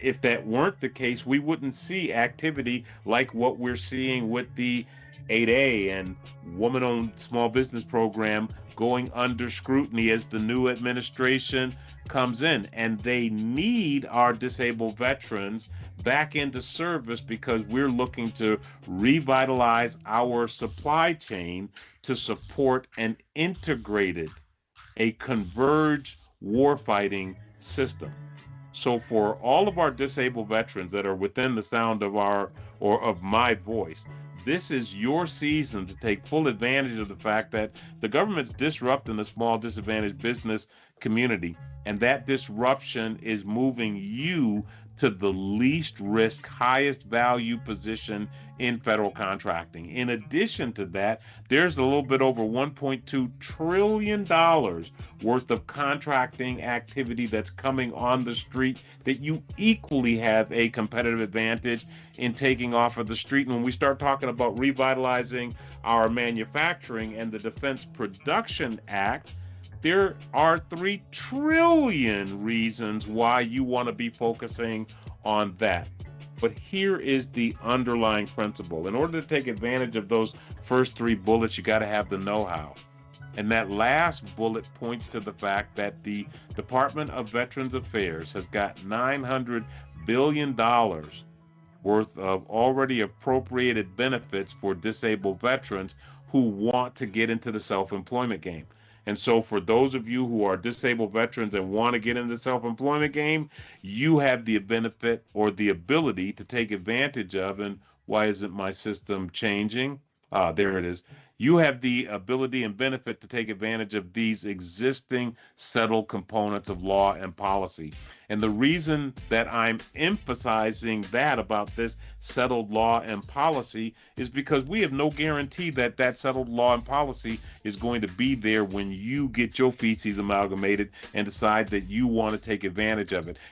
if that weren't the case, we wouldn't see activity like what we're seeing with the 8A and woman owned small business program going under scrutiny as the new administration comes in. And they need our disabled veterans back into service because we're looking to revitalize our supply chain to support an integrated, a converged warfighting system. So for all of our disabled veterans that are within the sound of our or of my voice, this is your season to take full advantage of the fact that the government's disrupting the small disadvantaged business community, and that disruption is moving you to the least risk, highest value position in federal contracting. In addition to that, there's a little bit over $1.2 trillion worth of contracting activity that's coming on the street that you equally have a competitive advantage in taking off of the street. And when we start talking about revitalizing our manufacturing and the Defense Production Act, there are 3 trillion reasons why you want to be focusing on that. But here is the underlying principle. In order to take advantage of those first 3 bullets, you got to have the know-how. And that last bullet points to the fact that the Department of Veterans Affairs has got $900 billion worth of already appropriated benefits for disabled veterans who want to get into the self-employment game. And so for those of you who are disabled veterans and want to get into the self-employment game, you have the benefit or the ability to take advantage of, and why isn't my system changing? There it is. You have the ability and benefit to take advantage of these existing settled components of law and policy. And the reason that I'm emphasizing that about this settled law and policy is because we have no guarantee that that settled law and policy is going to be there when you get your feces amalgamated and decide that you want to take advantage of it.